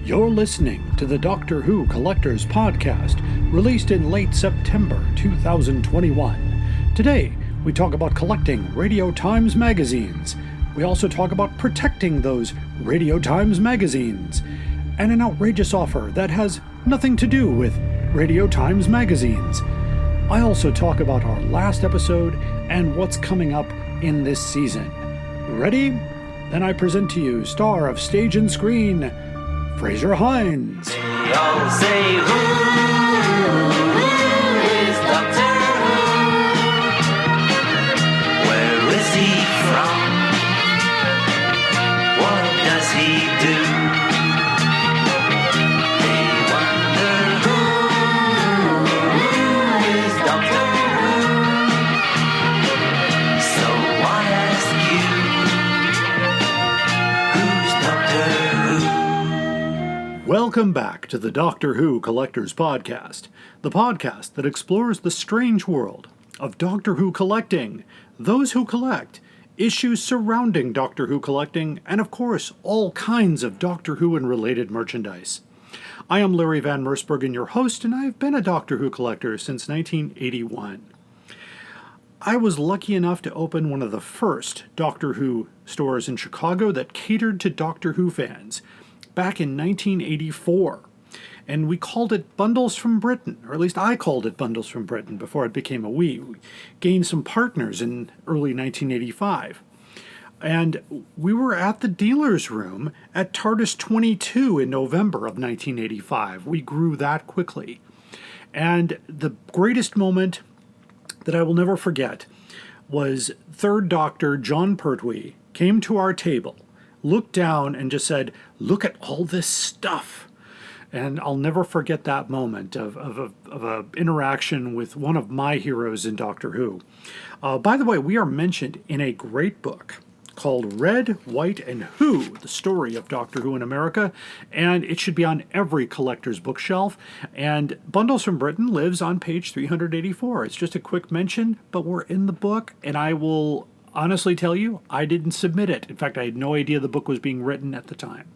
You're listening to the Doctor Who Collectors Podcast, released in late September 2021. Today, we talk about collecting Radio Times magazines. We also talk about protecting those Radio Times magazines, and an outrageous offer that has nothing to do with Radio Times magazines. I also talk about our last episode and what's coming up in this season. Ready? Then I present to you star of stage and screen, Fraser Hines. They all say, who is Doctor Who? Where is he from? What does he do? They wonder who is Doctor Who? So I ask you, who's Doctor Who? Welcome back to the Doctor Who Collectors Podcast, the podcast that explores the strange world of Doctor Who collecting, those who collect, issues surrounding Doctor Who collecting, and of course, all kinds of Doctor Who and related merchandise. I am Larry Van Mersbergen, your host, and I have been a Doctor Who collector since 1981. I was lucky enough to open one of the first Doctor Who stores in Chicago that catered to Doctor Who fans back in 1984. And we called it Bundles from Britain, or at least I called it Bundles from Britain before it became a we. We gained some partners in early 1985. And we were at the dealer's room at TARDIS 22 in November of 1985. We grew that quickly. And the greatest moment that I will never forget was Third Doctor Jon Pertwee came to our table, looked down and just said, "Look at all this stuff." And I'll never forget that moment of a interaction with one of my heroes in Doctor Who. By the way, we are mentioned in a great book called Red, White, and Who, the story of Doctor Who in America, and it should be on every collector's bookshelf. And Bundles from Britain lives on page 384. It's just a quick mention, but we're in the book, and I will honestly tell you, I didn't submit it. In fact, I had no idea the book was being written at the time.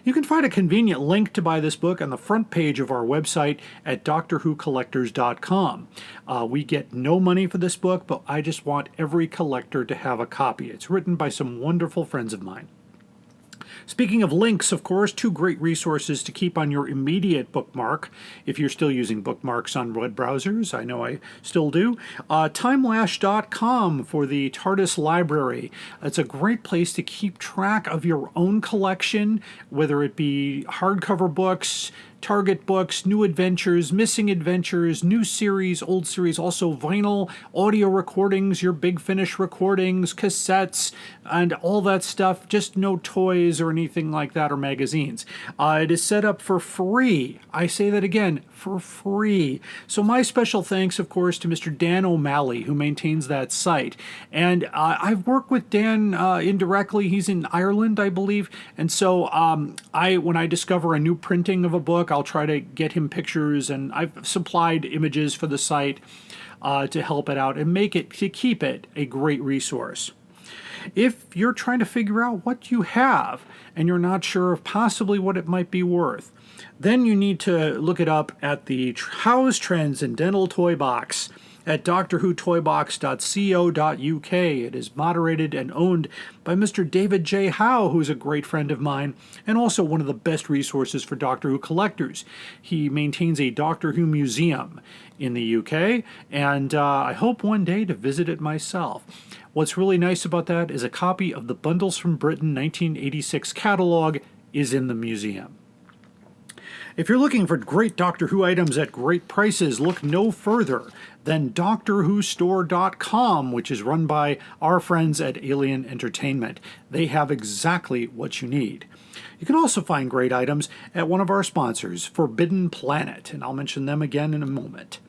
You can find a convenient link to buy this book on the front page of our website at DoctorWhoCollectors.com. We get no money for this book, but I just want every collector to have a copy. It's written by some wonderful friends of mine. Speaking of links, of course, two great resources to keep on your immediate bookmark, if you're still using bookmarks on web browsers. I know I still do. Timelash.com for the TARDIS library. It's a great place to keep track of your own collection, whether it be hardcover books, Target books, new adventures, missing adventures, new series, old series, also vinyl, audio recordings, your Big Finish recordings, cassettes, and all that stuff. Just no toys or anything like that or magazines. It is set up for free. I say that again, for free. So my special thanks, of course, to Mr. Dan O'Malley, who maintains that site. And I've worked with Dan indirectly. He's in Ireland, I believe. And so when I discover a new printing of a book, I'll try to get him pictures, and I've supplied images for the site to help it out and to keep it a great resource. If you're trying to figure out what you have and you're not sure of possibly what it might be worth, then you need to look it up at the Howe's Transcendental Toy Box at drwhotoybox.co.uk. It is moderated and owned by Mr. David J. Howe, who's a great friend of mine and also one of the best resources for Doctor Who collectors. He maintains a Doctor Who museum in the UK, and I hope one day to visit it myself. What's really nice about that is a copy of the Bundles from Britain 1986 catalog is in the museum. If you're looking for great Doctor Who items at great prices, look no further than DoctorWhoStore.com, which is run by our friends at Alien Entertainment. They have exactly what you need. You can also find great items at one of our sponsors, Forbidden Planet, and I'll mention them again in a moment.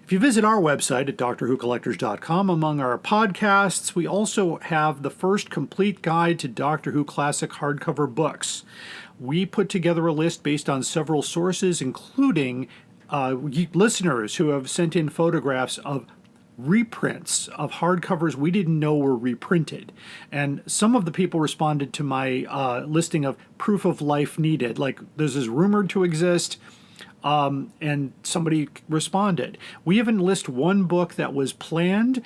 If you visit our website at DoctorWhoCollectors.com, among our podcasts, we also have the first complete guide to Doctor Who classic hardcover books. We put together a list based on several sources, including listeners who have sent in photographs of reprints of hardcovers we didn't know were reprinted. And some of the people responded to my listing of proof of life needed, like this is rumored to exist. And somebody responded. We even list one book that was planned,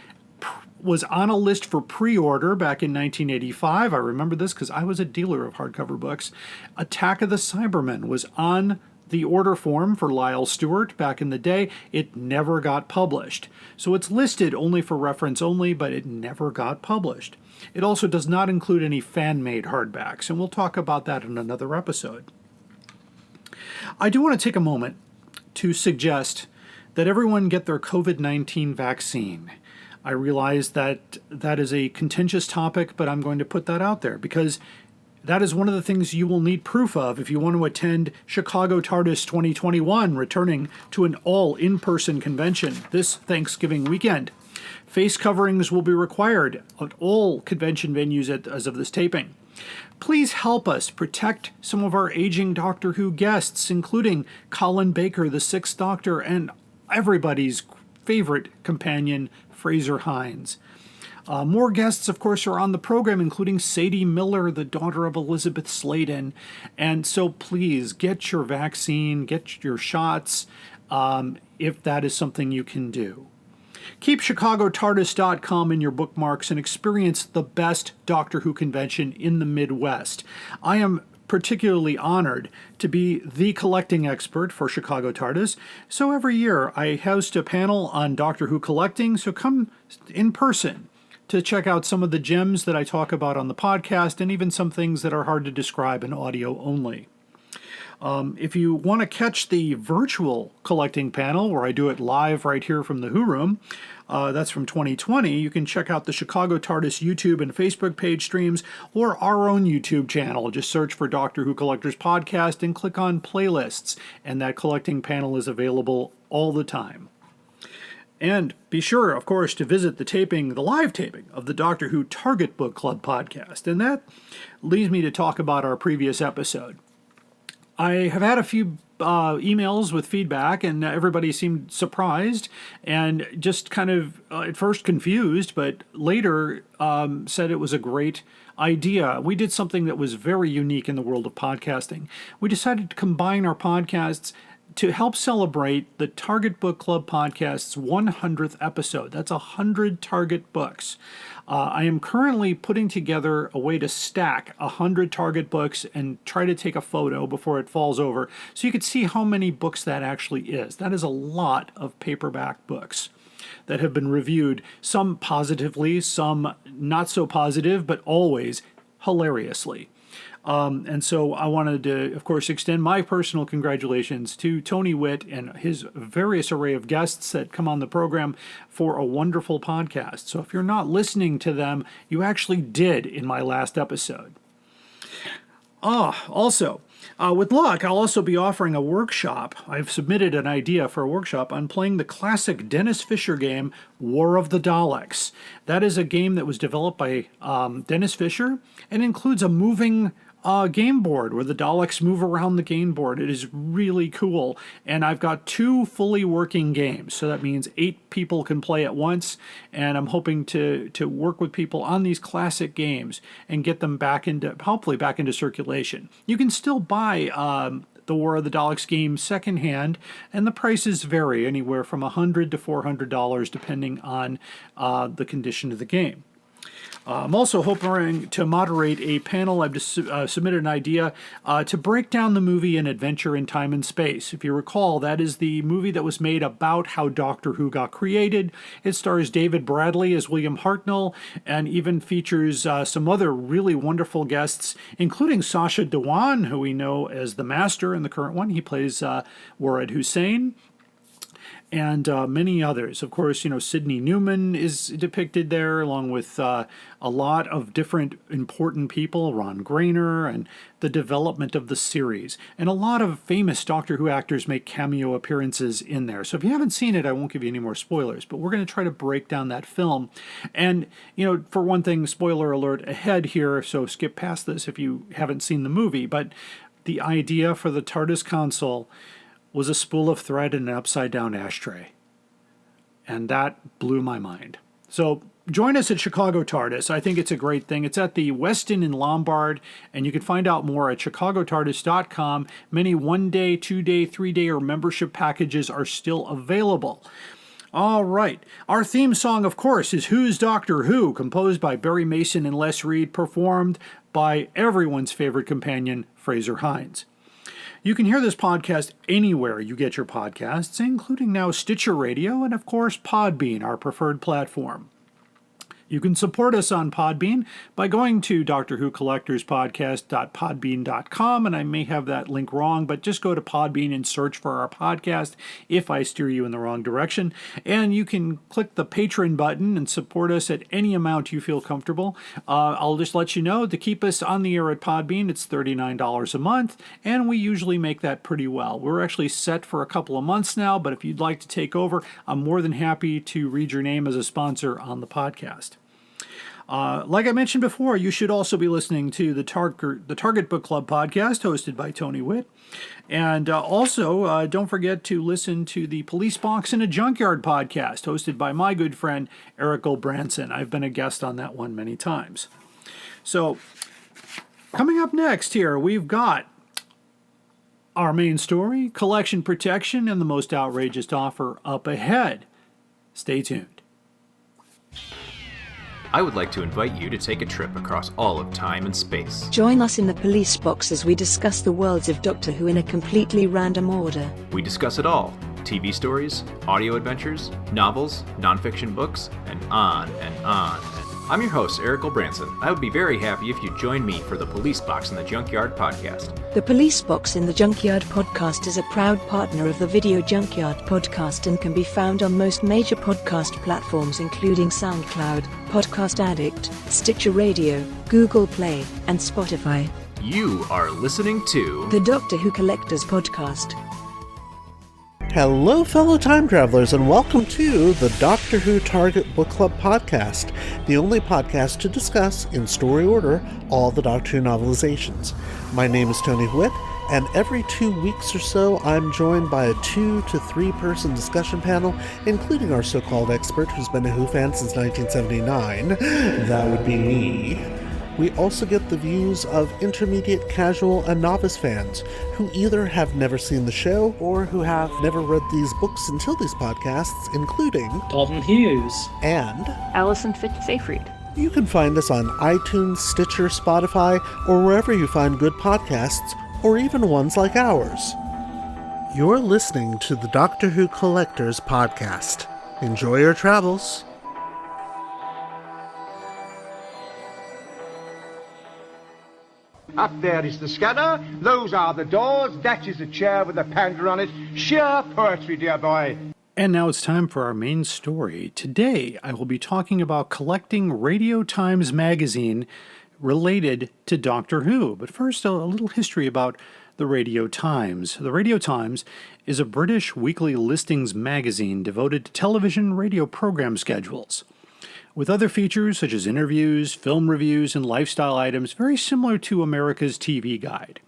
was on a list for pre-order back in 1985. I remember this because I was a dealer of hardcover books. Attack of the Cybermen was on the order form for Lyle Stewart back in the day. It never got published. So it's listed only for reference only, but it never got published. It also does not include any fan-made hardbacks, and we'll talk about that in another episode. I do want to take a moment to suggest that everyone get their COVID-19 vaccine. I realize that that is a contentious topic, but I'm going to put that out there because that is one of the things you will need proof of if you want to attend Chicago TARDIS 2021, returning to an all in-person convention this Thanksgiving weekend. Face coverings will be required at all convention venues as of this taping. Please help us protect some of our aging Doctor Who guests, including Colin Baker, the Sixth Doctor, and everybody's favorite companion, Fraser Hines. More guests, of course, are on the program, including Sadie Miller, the daughter of Elizabeth Sladen. And so please get your vaccine, get your shots, if that is something you can do. Keep ChicagoTardis.com in your bookmarks and experience the best Doctor Who convention in the Midwest. I am particularly honored to be the collecting expert for Chicago TARDIS. So every year I host a panel on Doctor Who collecting, so come in person to check out some of the gems that I talk about on the podcast and even some things that are hard to describe in audio only. If you want to catch the virtual collecting panel, where I do it live right here from the Who Room, that's from 2020, you can check out the Chicago TARDIS YouTube and Facebook page streams or our own YouTube channel. Just search for Doctor Who Collectors Podcast and click on playlists, and that collecting panel is available all the time. And be sure, of course, to visit the live taping of the Doctor Who Target Book Club podcast. And that leads me to talk about our previous episode. I have had a few emails with feedback, and everybody seemed surprised and just kind of at first confused, but later said it was a great idea. We did something that was very unique in the world of podcasting. We decided to combine our podcasts to help celebrate the Target Book Club podcast's 100th episode. That's 100 Target books. I am currently putting together a way to stack 100 Target books and try to take a photo before it falls over so you can see how many books that actually is. That is a lot of paperback books that have been reviewed, some positively, some not so positive, but always hilariously. And so I wanted to, of course, extend my personal congratulations to Tony Witt and his various array of guests that come on the program for a wonderful podcast. So if you're not listening to them, you actually did in my last episode. Also, with luck, I'll also be offering a workshop. I've submitted an idea for a workshop on playing the classic Dennis Fisher game, War of the Daleks. That is a game that was developed by Dennis Fisher and includes a moving game board where the Daleks move around the game board. It is really cool. And I've got 2 fully working games. So that means 8 people can play at once. And I'm hoping to work with people on these classic games and get them hopefully back into circulation. You can still buy the War of the Daleks game secondhand, and the prices vary anywhere from $100 to $400 depending on the condition of the game. I'm also hoping to moderate a panel. I've just submitted an idea to break down the movie An Adventure in Time and Space. If you recall, that is the movie that was made about how Doctor Who got created. It stars David Bradley as William Hartnell and even features some other really wonderful guests, including Sacha Dhawan, who we know as the Master in the current one. He plays Warad Hussein. And many others. Of course, Sidney Newman is depicted there, along with a lot of different important people, Ron Grainer, and the development of the series. And a lot of famous Doctor Who actors make cameo appearances in there. So if you haven't seen it, I won't give you any more spoilers, but we're going to try to break down that film. And, for one thing, spoiler alert ahead here, so skip past this if you haven't seen the movie, but the idea for the TARDIS console was a spool of thread and an upside-down ashtray. And that blew my mind. So join us at Chicago TARDIS. I think it's a great thing. It's at the Westin in Lombard, and you can find out more at chicagotardis.com. Many 1-day, 2-day, 3-day, or membership packages are still available. All right. Our theme song, of course, is Who's Doctor Who, composed by Barry Mason and Les Reed, performed by everyone's favorite companion, Fraser Hines. You can hear this podcast anywhere you get your podcasts, including now Stitcher Radio and, of course, Podbean, our preferred platform. You can support us on Podbean by going to DoctorWhoCollectorsPodcast.podbean.com, and I may have that link wrong, but just go to Podbean and search for our podcast if I steer you in the wrong direction. And you can click the Patreon button and support us at any amount you feel comfortable. I'll just let you know, to keep us on the air at Podbean, it's $39 a month, and we usually make that pretty well. We're actually set for a couple of months now, but if you'd like to take over, I'm more than happy to read your name as a sponsor on the podcast. Like I mentioned before, you should also be listening to the Target Book Club podcast hosted by Tony Witt. And also, don't forget to listen to the Police Box in a Junkyard podcast hosted by my good friend Eric Branson. I've been a guest on that one many times. So, coming up next here, we've got our main story, collection protection, and the most outrageous offer up ahead. Stay tuned. I would like to invite you to take a trip across all of time and space. Join us in the Police Box as we discuss the worlds of Doctor Who in a completely random order. We discuss it all: TV stories, audio adventures, novels, nonfiction books, and on and on. I'm your host, Eric Branson. I would be very happy if you join me for the Police Box in the Junkyard podcast. The Police Box in the Junkyard podcast is a proud partner of the Video Junkyard podcast and can be found on most major podcast platforms including SoundCloud, Podcast Addict, Stitcher Radio, Google Play, and Spotify. You are listening to the Doctor Who Collectors Podcast. Hello, fellow time travelers, and welcome to the Doctor Who Target Book Club podcast, the only podcast to discuss, in story order, all the Doctor Who novelizations. My name is Tony Witt, and every 2 weeks or so, I'm joined by a 2 to 3 person discussion panel, including our so-called expert who's been a Who fan since 1979. That would be me. We also get the views of intermediate, casual, and novice fans who either have never seen the show or who have never read these books until these podcasts, including Dalton Hughes and Alison Fitz-Seyfried. You can find us on iTunes, Stitcher, Spotify, or wherever you find good podcasts, or even ones like ours. You're listening to the Doctor Who Collectors Podcast. Enjoy your travels. Up there is the scanner, those are the doors, that is a chair with a panda on it. Sheer poetry, dear boy. And now it's time for our main story. Today, I will be talking about collecting Radio Times magazine related to Doctor Who. But first, a little history about the Radio Times. The Radio Times is a British weekly listings magazine devoted to television and radio program schedules, with other features such as interviews, film reviews, and lifestyle items very similar to America's TV Guide.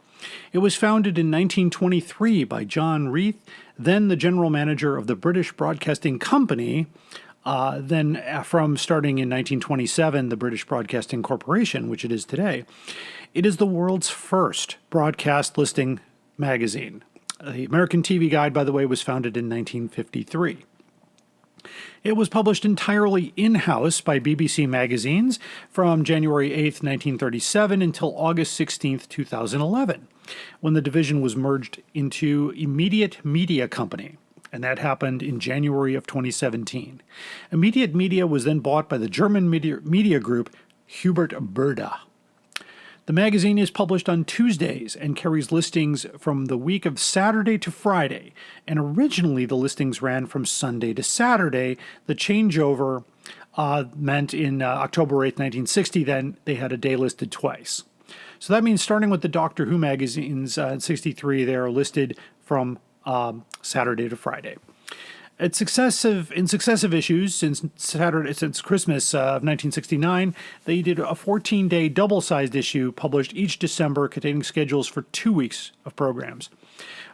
It was founded in 1923 by John Reith, then the general manager of the British Broadcasting Company, then from starting in 1927, the British Broadcasting Corporation, which it is today. It is the world's first broadcast listing magazine. The American TV Guide, by the way, was founded in 1953. It was published entirely in-house by BBC Magazines from January 8, 1937 until August 16, 2011, when the division was merged into Immediate Media Company, and that happened in January of 2017. Immediate Media was then bought by the German media group Hubert Burda. The magazine is published on Tuesdays and carries listings from the week of Saturday to Friday, and originally the listings ran from Sunday to Saturday. The changeover meant in October 8, 1960, then they had a day listed twice. So that means starting with the Doctor Who magazines in 63, they are listed from Saturday to Friday. In successive issues since Christmas of 1969, they did a 14-day double-sized issue published each December containing schedules for 2 weeks of programs.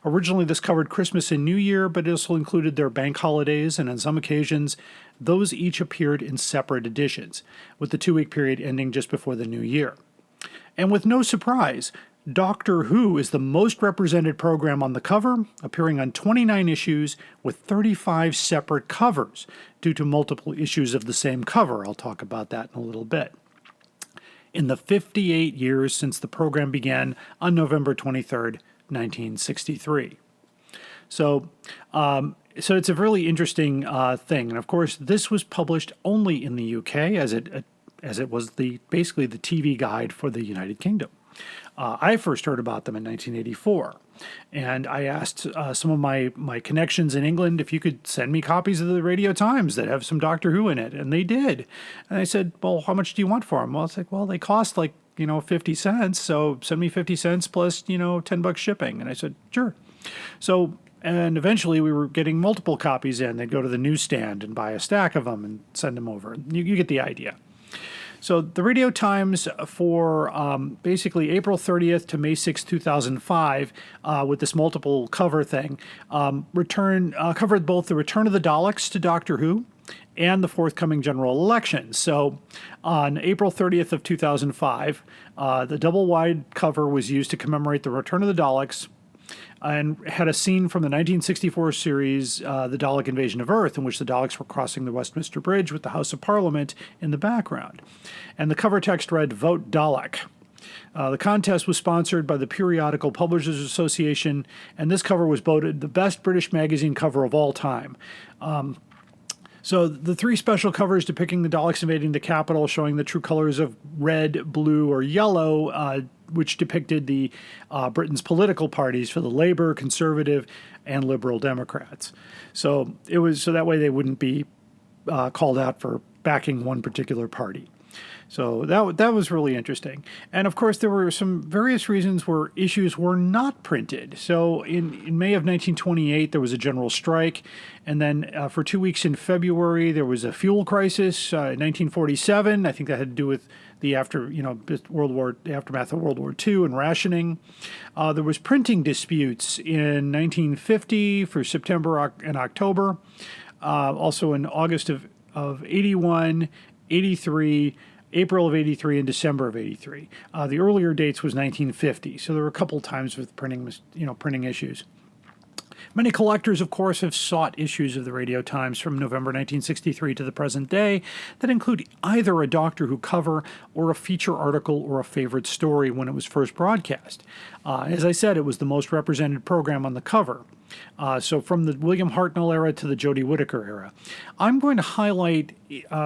Originally, this covered Christmas and New Year, but it also included their bank holidays, and on some occasions, those each appeared in separate editions, with the 2-week period ending just before the New Year. And with no surprise, Doctor Who is the most represented program on the cover, appearing on 29 issues with 35 separate covers due to multiple issues of the same cover. I'll talk about that in a little bit. In the 58 years since the program began on November 23rd, 1963. So it's a really interesting thing. And of course, this was published only in the UK as it was basically the TV guide for the United Kingdom. I first heard about them in 1984, and I asked some of my connections in England if you could send me copies of the Radio Times that have some Doctor Who in it, and they did. And I said, well, how much do you want for them? Well, it's like, well, they cost 50 cents, so send me 50 cents plus, $10 shipping. And I said, sure. So, and eventually we were getting multiple copies in. They'd go to the newsstand and buy a stack of them and send them over. You get the idea. So the Radio Times for basically April 30th to May 6, 2005, with this multiple cover thing, covered both the return of the Daleks to Doctor Who and the forthcoming general election. So on April 30th of 2005, the double-wide cover was used to commemorate the return of the Daleks, and had a scene from the 1964 series, The Dalek Invasion of Earth, in which the Daleks were crossing the Westminster Bridge with the House of Parliament in the background. And the cover text read, "Vote Dalek." The contest was sponsored by the Periodical Publishers Association, and this cover was voted the best British magazine cover of all time. So the 3 special covers depicting the Daleks invading the Capitol, showing the true colors of red, blue, or yellow, which depicted the Britain's political parties for the Labour, Conservative, and Liberal Democrats. So it was so that way they wouldn't be called out for backing one particular party. So that was really interesting. And of course, there were some various reasons where issues were not printed. So in May of 1928, there was a general strike. And then for 2 weeks in February, there was a fuel crisis. In 1947, I think that had to do with the aftermath of World War II and rationing. There was printing disputes in 1950 for September and October. Also in August of 81, 83, April of 83 and December of 83. The earlier dates was 1950, so there were a couple times with printing issues. Many collectors, of course, have sought issues of the Radio Times from November 1963 to the present day that include either a Doctor Who cover or a feature article or a favorite story when it was first broadcast. As I said, it was the most represented program on the cover. So from the William Hartnell era to the Jodie Whittaker era. I'm going to highlight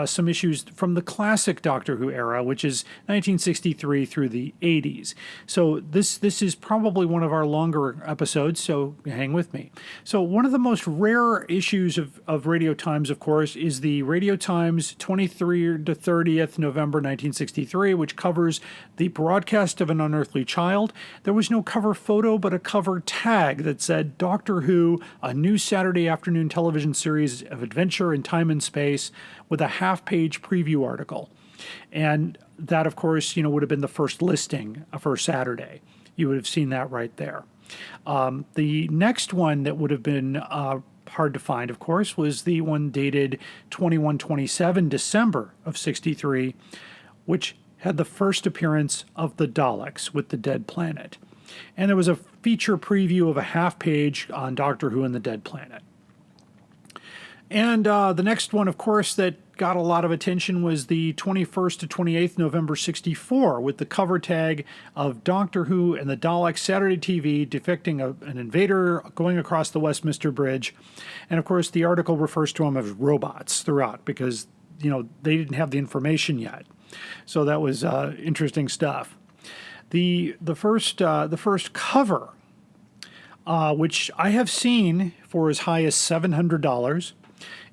some issues from the classic Doctor Who era, which is 1963 through the 80s. So this is probably one of our longer episodes, so hang with me. So one of the most rare issues of Radio Times, of course, is the Radio Times 23 to 30th November 1963, which covers the broadcast of An Unearthly Child. There was no cover photo, but a cover tag that said Doctor Who, a new Saturday afternoon television series of adventure in time and space, with a half-page preview article. And that, of course, would have been the first listing for Saturday. You would have seen that right there. The next one that would have been hard to find, of course, was the one dated 21/27 December of 63, which had the first appearance of the Daleks with the Dead Planet. And there was a feature preview of a half page on Doctor Who and the Dead Planet. And the next one, of course, that got a lot of attention was the 21st to 28th November 64 with the cover tag of Doctor Who and the Daleks Saturday TV depicting an invader going across the Westminster Bridge. And of course, the article refers to them as robots throughout because, they didn't have the information yet. So that was interesting stuff. The first cover, which I have seen for as high as $700,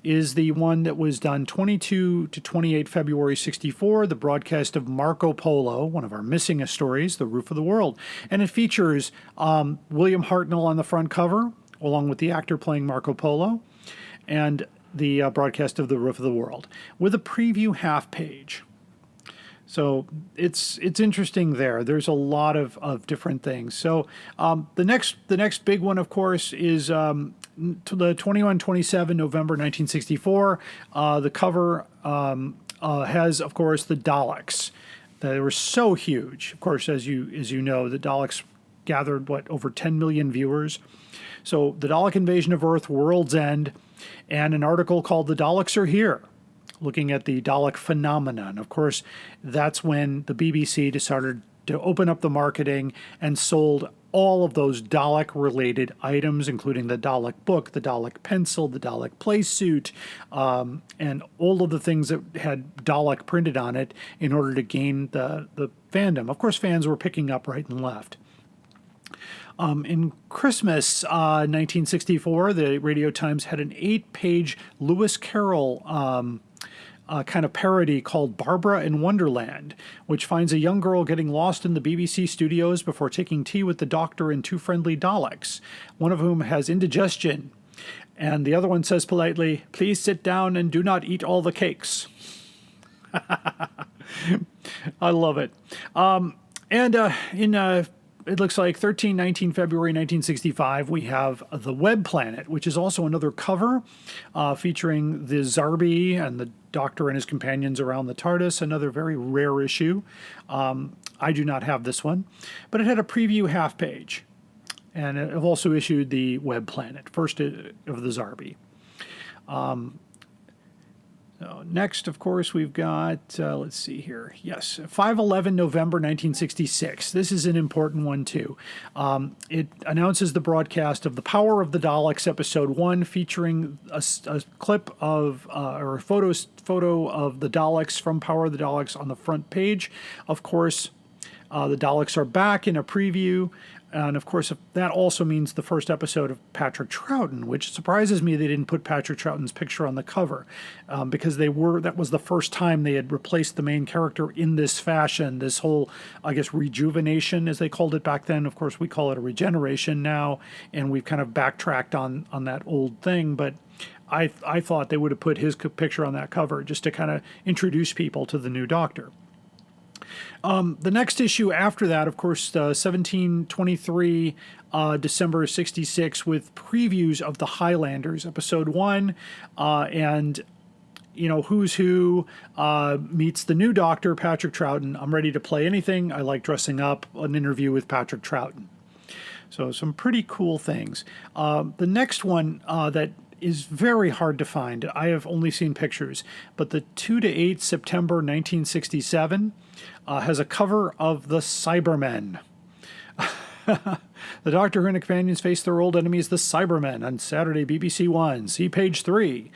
is the one that was done 22 to 28 February 64, the broadcast of Marco Polo, one of our missing stories, The Roof of the World. And it features William Hartnell on the front cover, along with the actor playing Marco Polo, and the broadcast of The Roof of the World, with a preview half page. So it's interesting there. There's a lot of different things. So the next big one, of course, is the 21-27 November 1964. The cover has, of course, the Daleks. They were so huge. Of course, as you know, the Daleks gathered over 10 million viewers. So the Dalek invasion of Earth, World's End, and an article called "The Daleks Are Here," looking at the Dalek phenomenon. Of course, that's when the BBC decided to open up the marketing and sold all of those Dalek-related items, including the Dalek book, the Dalek pencil, the Dalek play suit, and all of the things that had Dalek printed on it in order to gain the fandom. Of course, fans were picking up right and left. In Christmas 1964, the Radio Times had an 8-page Lewis Carroll kind of parody called Barbara in Wonderland, which finds a young girl getting lost in the BBC studios before taking tea with the Doctor and two friendly Daleks, one of whom has indigestion, and the other one says politely, "Please sit down and do not eat all the cakes." I love it. It looks like 19 February 1965, we have The Web Planet, which is also another cover featuring the Zarbi and the Doctor and his companions around the TARDIS, another very rare issue. I do not have this one, but it had a preview half page. And I've also issued The Web Planet, first of the Zarbi. Next, of course, we've got, let's see here. Yes, 5/11 November 1966. This is an important one, too. It announces the broadcast of The Power of the Daleks, Episode 1, featuring a clip of, or a photo of the Daleks from Power of the Daleks on the front page. Of course, the Daleks are back in a preview. And of course, that also means the first episode of Patrick Troughton, which surprises me they didn't put Patrick Troughton's picture on the cover, because that was the first time they had replaced the main character in this fashion. This whole, I guess, rejuvenation, as they called it back then. Of course, we call it a regeneration now, and we've kind of backtracked on that old thing. But I thought they would have put his picture on that cover just to kind of introduce people to the new Doctor. The next issue after that, of course, 1723, December 66, with previews of The Highlanders, Episode 1, and, Who's Who meets the new Doctor, Patrick Troughton. I'm ready to play anything. I like dressing up. An interview with Patrick Troughton. So some pretty cool things. The next one that is very hard to find. I have only seen pictures, but the 2-8 September 1967 has a cover of the Cybermen. The Doctor Who and companions face their old enemies, the Cybermen, on Saturday, BBC One. See page 3.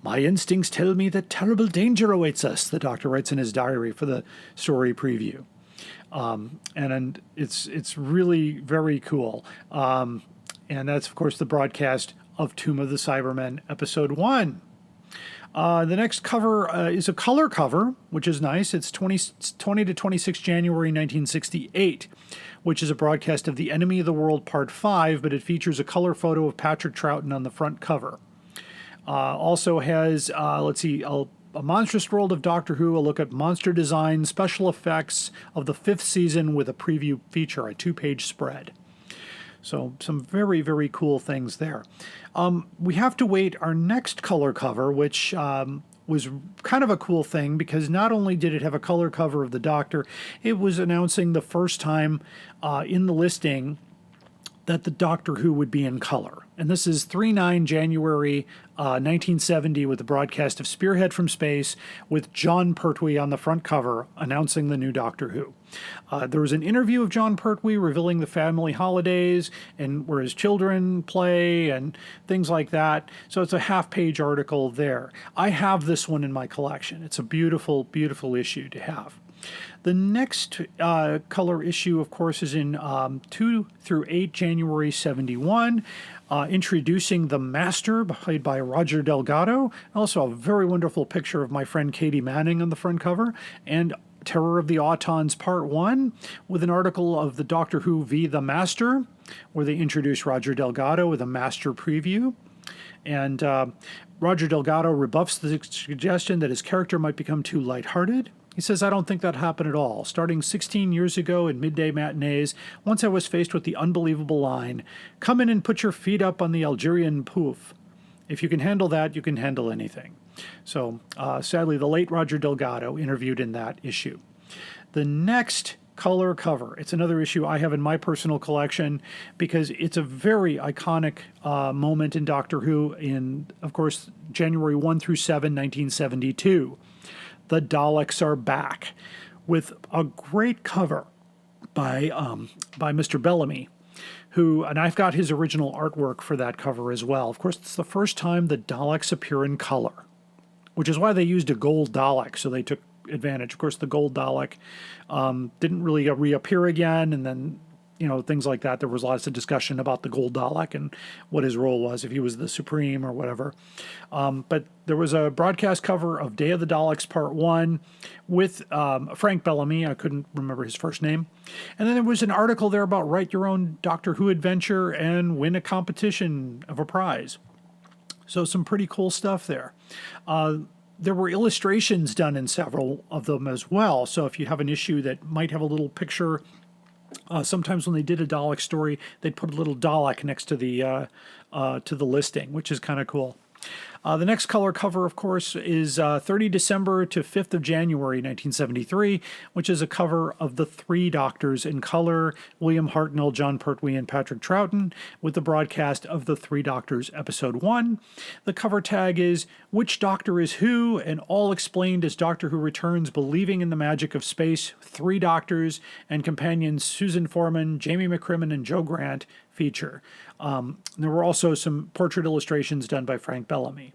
"My instincts tell me that terrible danger awaits us," the Doctor writes in his diary for the story preview. And it's really very cool. And that's, of course, the broadcast of Tomb of the Cybermen, Episode 1. The next cover is a color cover, which is nice. It's 20 to 26 January 1968, which is a broadcast of The Enemy of the World Part 5, but it features a color photo of Patrick Troughton on the front cover. Also has, A Monstrous World of Doctor Who, a look at monster design, special effects of the 5th season with a preview feature, a 2-page spread. So some very, very cool things there. We have to wait our next color cover, which was kind of a cool thing because not only did it have a color cover of the Doctor, it was announcing the first time in the listing that the Doctor Who would be in color. And this is 3/9 January 1970 with the broadcast of Spearhead from Space with Jon Pertwee on the front cover announcing the new Doctor Who. There was an interview of Jon Pertwee revealing the family holidays and where his children play and things like that. So it's a half-page article there. I have this one in my collection. It's a beautiful, beautiful issue to have. The next color issue, of course, is in 2 through 8 January 71, introducing the Master, played by Roger Delgado. Also a very wonderful picture of my friend Katie Manning on the front cover, and Terror of the Autons Part 1, with an article of the Doctor Who v. The Master, where they introduce Roger Delgado with a Master preview. And Roger Delgado rebuffs the suggestion that his character might become too lighthearted. He says, I don't think that happened at all. Starting 16 years ago in midday matinees, once I was faced with the unbelievable line, come in and put your feet up on the Algerian pouf. If you can handle that, you can handle anything. So, sadly, the late Roger Delgado interviewed in that issue. The next color cover, it's another issue I have in my personal collection because it's a very iconic moment in Doctor Who in, of course, January 1 through 7, 1972. The Daleks are back with a great cover by Mr. Bellamy, who, and I've got his original artwork for that cover as well. Of course, it's the first time the Daleks appear in color, which is why they used a gold Dalek, so they took advantage. Of course, the gold Dalek didn't really reappear again, and then, things like that. There was lots of discussion about the gold Dalek and what his role was, if he was the Supreme or whatever. But there was a broadcast cover of Day of the Daleks Part 1 with Frank Bellamy. I couldn't remember his first name. And then there was an article there about write your own Doctor Who adventure and win a competition of a prize. So some pretty cool stuff there. There were illustrations done in several of them as well. So if you have an issue that might have a little picture, sometimes when they did a Dalek story, they'd put a little Dalek next to the listing, which is kind of cool. The next color cover, of course, is 30 December to 5th of January 1973, which is a cover of the three Doctors in color, William Hartnell, John Pertwee, and Patrick Troughton, with the broadcast of the Three Doctors Episode 1. The cover tag is Which Doctor is Who, and all explained as Doctor Who returns believing in the magic of space. Three Doctors and companions Susan Foreman, Jamie McCrimmon, and Joe Grant feature. There were also some portrait illustrations done by Frank Bellamy.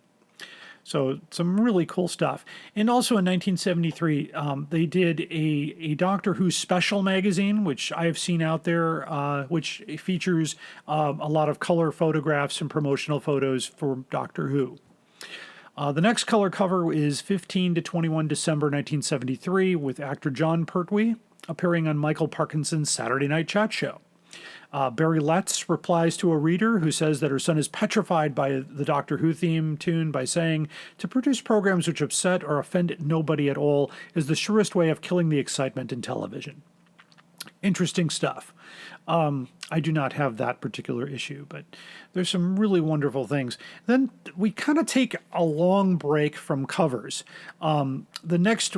So some really cool stuff. And also in 1973, they did a Doctor Who special magazine, which I have seen out there, which features a lot of color photographs and promotional photos for Doctor Who. The next color cover is 15 to 21 December 1973 with actor John Pertwee appearing on Michael Parkinson's Saturday Night Chat Show. Barry Letts replies to a reader who says that her son is petrified by the Doctor Who theme tune by saying, to produce programs which upset or offend nobody at all is the surest way of killing the excitement in television. Interesting stuff. I do not have that particular issue, but there's some really wonderful things. Then we kind of take a long break from covers. The next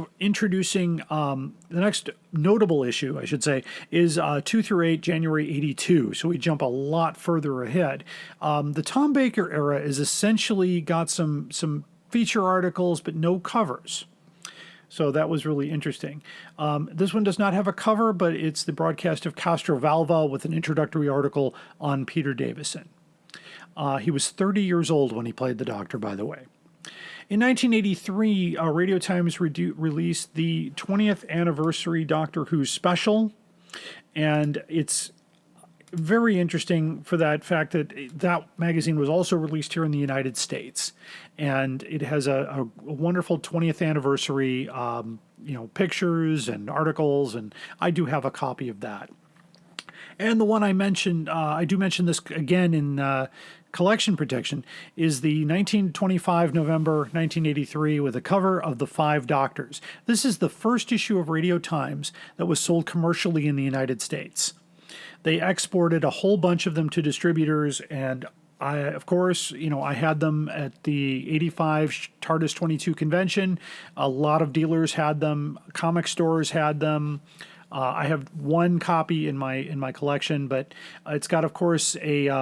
notable issue, I should say, is 2 through 8, January 82. So we jump a lot further ahead. The Tom Baker era is essentially got some feature articles, but no covers. So that was really interesting. This one does not have a cover, but it's the broadcast of Castrovalva with an introductory article on Peter Davison. He was 30 years old when he played the Doctor, by the way. In 1983, Radio Times released the 20th anniversary Doctor Who special, and it's very interesting for that fact that that magazine was also released here in the United States, and it has a wonderful 20th anniversary, pictures and articles, and I do have a copy of that. And the one I mentioned, I do mention this again in collection protection, is the 1925 November 1983 with a cover of The Five Doctors. This is the first issue of Radio Times that was sold commercially in the United States. They exported a whole bunch of them to distributors, and I had them at the 85 TARDIS 22 convention. A lot of dealers had them. Comic stores had them. I have one copy in my collection, but it's got, of course, a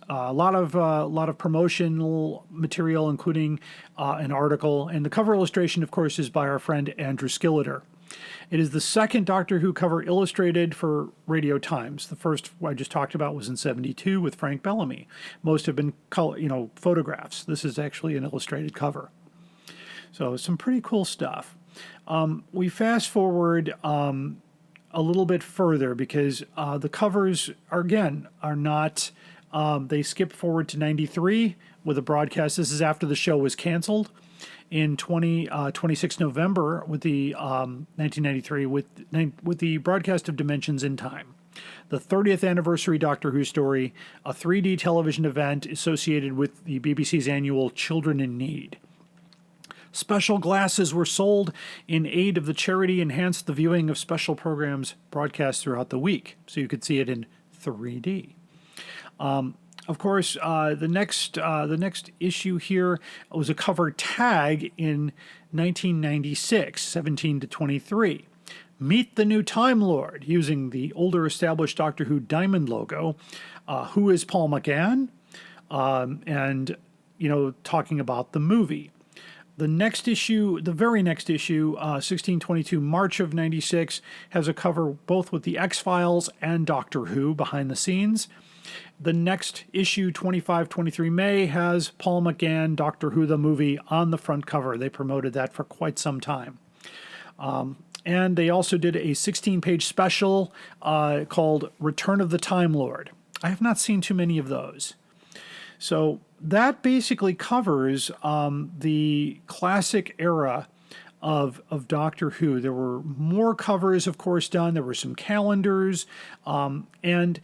lot of promotional material, including an article. And the cover illustration, of course, is by our friend Andrew Skilleter. It is the second Doctor Who cover illustrated for Radio Times. The first I just talked about was in 72 with Frank Bellamy. Most have been photographs. This is actually an illustrated cover. So some pretty cool stuff. We fast forward a little bit further because the covers are not. They skip forward to 93 with a broadcast. This is after the show was canceled. In 26 November with the 1993 with the broadcast of Dimensions in Time. The 30th anniversary Doctor Who story, a 3D television event associated with the BBC's annual Children in Need. Special glasses were sold in aid of the charity, enhanced the viewing of special programs broadcast throughout the week, so you could see it in 3D. Of course, the next issue here was a cover tag in 1996, 17 to 23. Meet the new Time Lord, using the older established Doctor Who Diamond logo. Who is Paul McGann? And, talking about the movie. The next issue, the very next issue, 1622, March of 96, has a cover both with the X-Files and Doctor Who behind the scenes. The next issue, 2523 May, has Paul McGann, Doctor Who the movie, on the front cover. They promoted that for quite some time. And they also did a 16-page special called Return of the Time Lord. I have not seen too many of those. So that basically covers the classic era of Doctor Who. There were more covers, of course, done. There were some calendars. And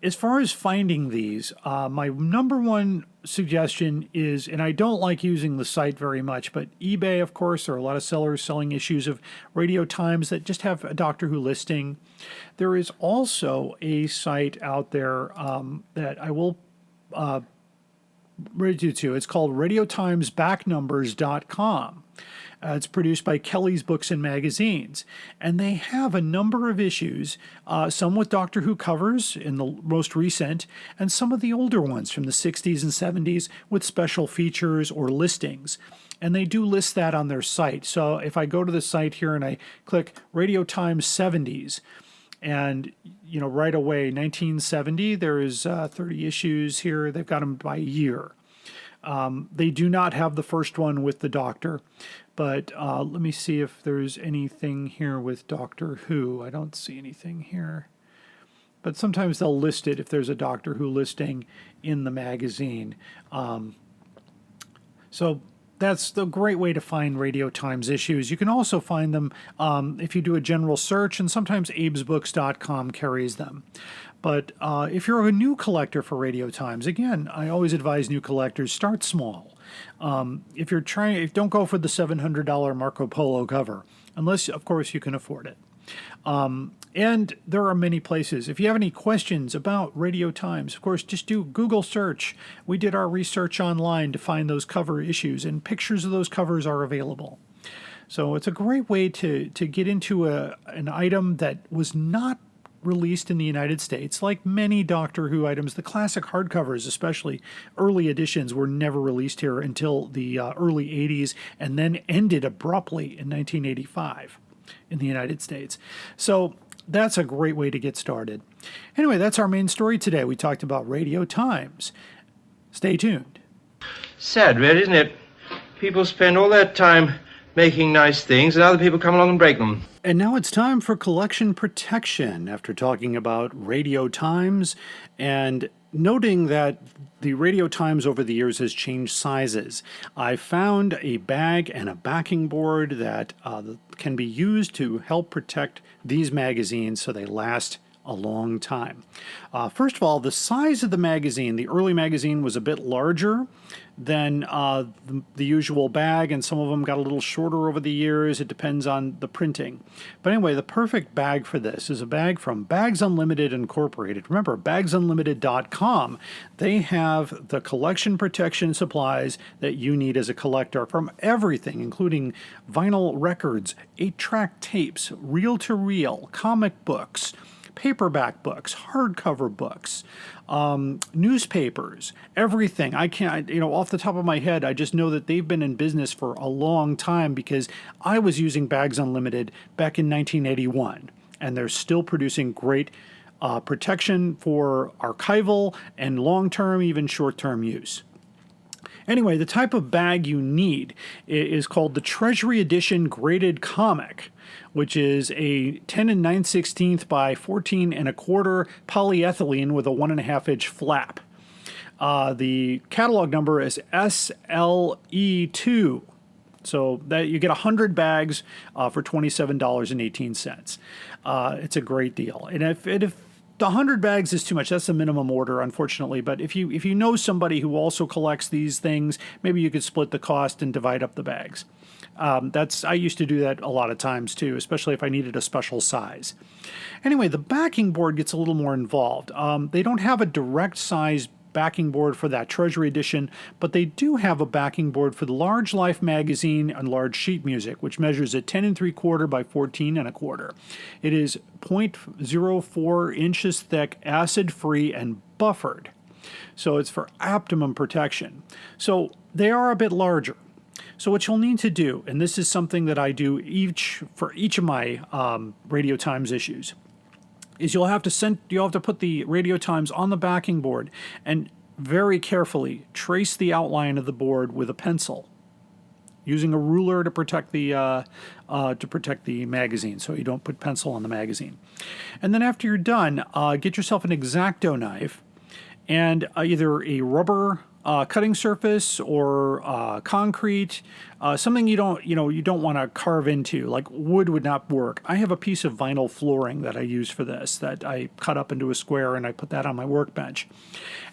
as far as finding these, my number one suggestion is, and I don't like using the site very much, but eBay, of course, there are a lot of sellers selling issues of Radio Times that just have a Doctor Who listing. There is also a site out there that I will read you to. It's called RadioTimesBackNumbers.com. It's produced by Kelly's Books and Magazines, and they have a number of issues, some with Doctor Who covers in the most recent, and some of the older ones from the 60s and 70s with special features or listings. And they do list that on their site. So if I go to the site here and I click Radio Times 70s, and right away, 1970, there is 30 issues here. They've got them by year. They do not have the first one with the Doctor, but let me see if there's anything here with Doctor Who. I don't see anything here. But sometimes they'll list it if there's a Doctor Who listing in the magazine. So that's the great way to find Radio Times issues. You can also find them if you do a general search, and sometimes abesbooks.com carries them. But if you're a new collector for Radio Times, again, I always advise new collectors, start small. If don't go for the $700 Marco Polo cover, unless, of course, you can afford it. And there are many places. If you have any questions about Radio Times, of course, just do Google search. We did our research online to find those cover issues, and pictures of those covers are available. So it's a great way to get into an item that was not released in the United States. Like many Doctor Who items, the classic hardcovers, especially early editions, were never released here until the early 80s, and then ended abruptly in 1985 in the United States. So that's a great way to get started. Anyway, that's our main story today. We talked about Radio Times. Stay tuned. Sad, really, isn't it? People spend all their time making nice things, and other people come along and break them. And now it's time for collection protection. After talking about Radio Times and noting that the Radio Times over the years has changed sizes, I found a bag and a backing board that can be used to help protect these magazines so they last a long time. First of all, the size of the magazine, the early magazine was a bit larger than the usual bag, and some of them got a little shorter over the years. It depends on the printing. But anyway, the perfect bag for this is a bag from Bags Unlimited Incorporated. Remember, bagsunlimited.com. They have the collection protection supplies that you need as a collector from everything, including vinyl records, 8-track tapes, reel-to-reel, comic books, paperback books, hardcover books, newspapers, everything. I can't, off the top of my head, I just know that they've been in business for a long time because I was using Bags Unlimited back in 1981, and they're still producing great protection for archival and long-term, even short-term use. Anyway, the type of bag you need is called the Treasury Edition Graded Comic, which is a 10 9/16 by 14 1/4 polyethylene with a 1.5-inch flap. The catalog number is SLE2. So that you get 100 bags for $27.18. It's a great deal. And if the 100 bags is too much, that's the minimum order, unfortunately. But if you know somebody who also collects these things, maybe you could split the cost and divide up the bags. I used to do that a lot of times too, especially if I needed a special size. Anyway, the backing board gets a little more involved. They don't have a direct size backing board for that Treasury edition, but they do have a backing board for the Large Life magazine and Large Sheet Music, which measures at 10 3/4 by 14 1/4. It is 0.04 inches thick, acid-free, and buffered. So it's for optimum protection. So they are a bit larger. So what you'll need to do, and this is something that I do for each of my Radio Times issues, is you'll have to put the Radio Times on the backing board and very carefully trace the outline of the board with a pencil, using a ruler to protect the magazine, so you don't put pencil on the magazine. And then after you're done, get yourself an X-Acto knife and either a rubber cutting surface or concrete, something you don't want to carve into, like wood would not work. I have a piece of vinyl flooring that I use for this that I cut up into a square, and I put that on my workbench.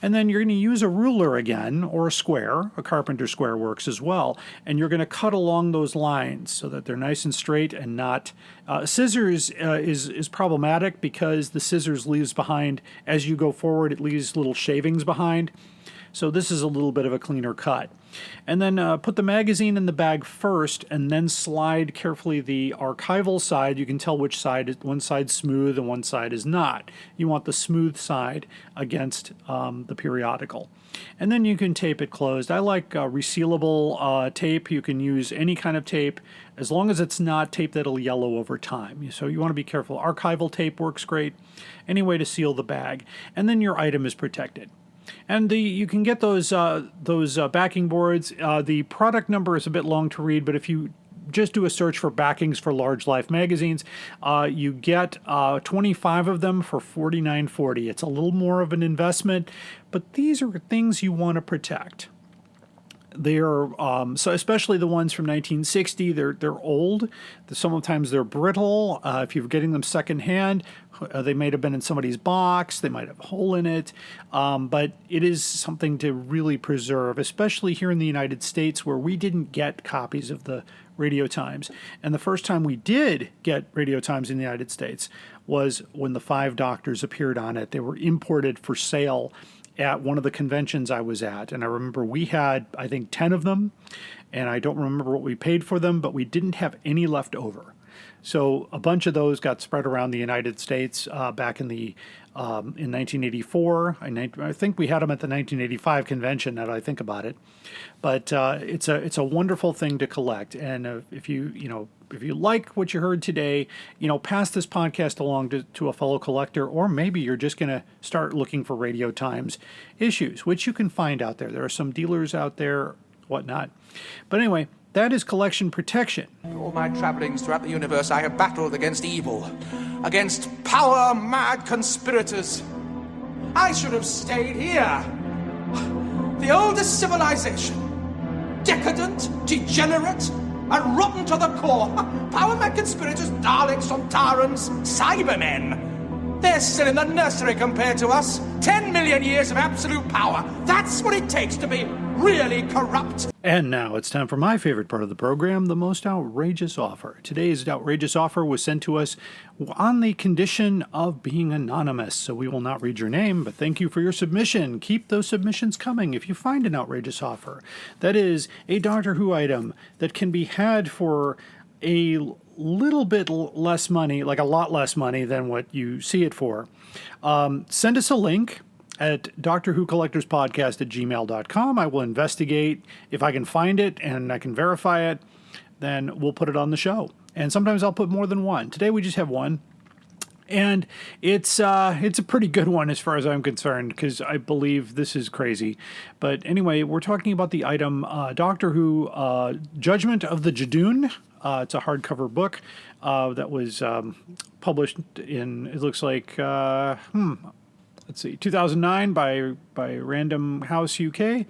And then you're going to use a ruler again, or a square. A carpenter square works as well, and you're going to cut along those lines so that they're nice and straight and not scissors is problematic because the scissors leaves behind, as you go forward, it leaves little shavings behind. So this is a little bit of a cleaner cut. And then put the magazine in the bag first, and then slide carefully the archival side. You can tell which side, one side's smooth and one side is not. You want the smooth side against the periodical. And then you can tape it closed. I like resealable tape. You can use any kind of tape, as long as it's not tape that'll yellow over time. So you want to be careful. Archival tape works great. Any way to seal the bag. And then your item is protected. And you can get those backing boards. The product number is a bit long to read, but if you just do a search for backings for Large Life magazines, you get 25 of them for $49.40. It's a little more of an investment, but these are things you want to protect. They are so especially the ones from 1960. They're old. Sometimes they're brittle. If you're getting them secondhand, they might have been in somebody's box. They might have a hole in it. But it is something to really preserve, especially here in the United States, where we didn't get copies of the Radio Times. And the first time we did get Radio Times in the United States was when the 5 doctors appeared on it. They were imported for sale at one of the conventions I was at, and I remember we had, I think, 10 of them, and I don't remember what we paid for them, but we didn't have any left over. So a bunch of those got spread around the United States back in 1984. I think we had them at the 1985 convention, now that I think about it. But it's a wonderful thing to collect, and if you like what you heard today, pass this podcast along to a fellow collector, or maybe you're just going to start looking for Radio Times issues, which you can find out there. There are some dealers out there, whatnot. But anyway, that is collection protection. All my travelings throughout the universe, I have battled against evil, against power-mad conspirators. I should have stayed here. The oldest civilization. Decadent, degenerate, and rotten to the core. Power-mad conspirators, Daleks, Sontarans, Cybermen. They're still in the nursery compared to us. 10 million years of absolute power. That's what it takes to be really corrupt. And now it's time for my favorite part of the program, the most outrageous offer. Today's outrageous offer was sent to us on the condition of being anonymous, so we will not read your name, but thank you for your submission. Keep those submissions coming if you find an outrageous offer. That is a Doctor Who item that can be had for a little bit less money, like a lot less money than what you see it for. Send us a link at DoctorWhoCollectorsPodcast@gmail.com. I will investigate. If I can find it and I can verify it, then we'll put it on the show. And sometimes I'll put more than one. Today we just have one. And it's a pretty good one as far as I'm concerned, because I believe this is crazy. But anyway, we're talking about the item Doctor Who Judgment of the Judoon. It's a hardcover book that was published in, it looks like, 2009 by Random House UK,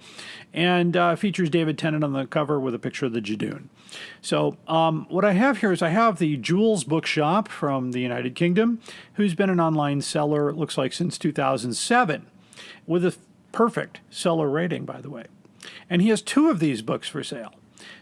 and features David Tennant on the cover with a picture of the Judoon. So what I have here is I have the Jules Bookshop from the United Kingdom, who's been an online seller, it looks like, since 2007, with a perfect seller rating, by the way. And he has 2 of these books for sale.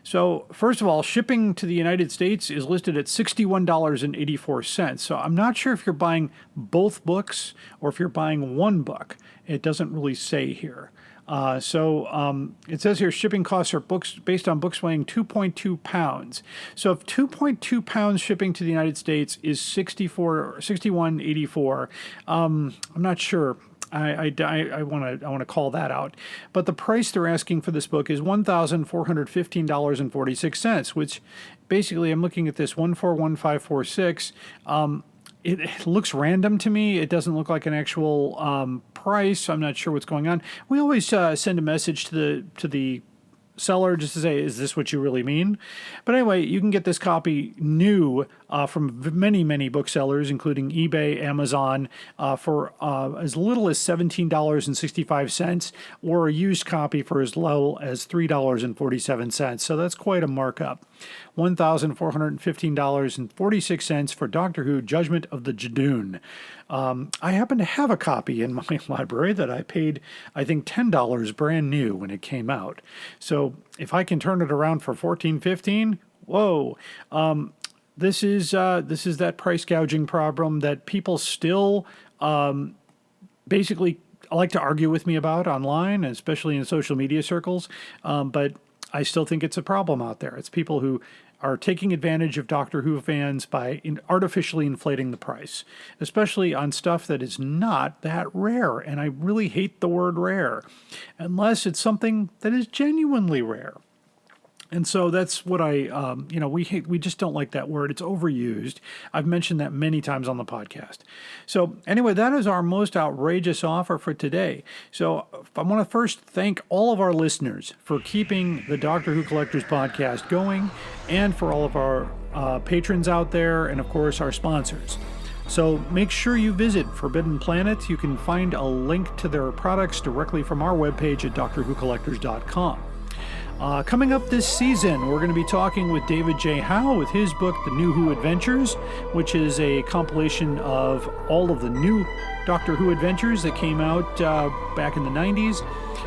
So, first of all, shipping to the United States is listed at $61.84. So, I'm not sure if you're buying both books or if you're buying one book. It doesn't really say here. It says here shipping costs are books based on books weighing 2.2 pounds. So if 2.2 pounds shipping to the United States is $61.84, I'm not sure. I want to call that out. But the price they're asking for this book is $1,415.46, which basically I'm looking at this 141546. It looks random to me. It doesn't look like an actual price. I'm not sure what's going on. We always send a message to the seller just to say, is this what you really mean? But anyway, you can get this copy new from many, many booksellers, including eBay, Amazon, for as little as $17.65, or a used copy for as low as $3.47. So that's quite a markup. $1,415.46 for Doctor Who Judgment of the Judoon. I happen to have a copy in my library that I paid, I think, $10 brand new when it came out. So if I can turn it around for $14.15, whoa. This is that price gouging problem that people still basically like to argue with me about online, especially in social media circles. But I still think it's a problem out there. It's people who are taking advantage of Doctor Who fans by artificially inflating the price, especially on stuff that is not that rare. And I really hate the word rare, unless it's something that is genuinely rare. And so that's what we just don't like that word. It's overused. I've mentioned that many times on the podcast. So anyway, that is our most outrageous offer for today. So I want to first thank all of our listeners for keeping the Doctor Who Collectors podcast going, and for all of our patrons out there, and of course our sponsors. So make sure you visit Forbidden Planet. You can find a link to their products directly from our webpage at DoctorWhoCollectors.com. Coming up this season, we're going to be talking with David J. Howe with his book, The New Who Adventures, which is a compilation of all of the new Doctor Who adventures that came out back in the 90s.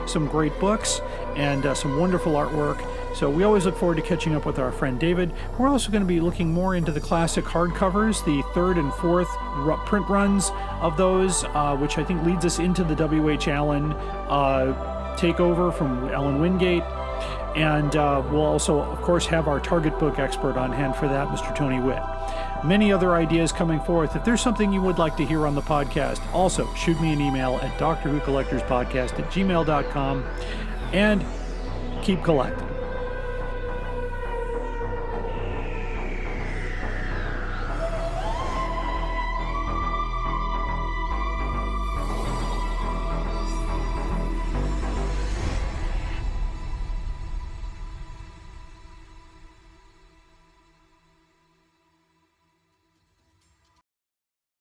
Some great books and some wonderful artwork. So we always look forward to catching up with our friend David. We're also going to be looking more into the classic hardcovers, the third and fourth print runs of those, which I think leads us into the W.H. Allen takeover from Alan Wingate. And we'll also, of course, have our Target book expert on hand for that, Mr. Tony Witt. Many other ideas coming forth. If there's something you would like to hear on the podcast, also shoot me an email at drwhocollectorspodcast@gmail.com, and keep collecting.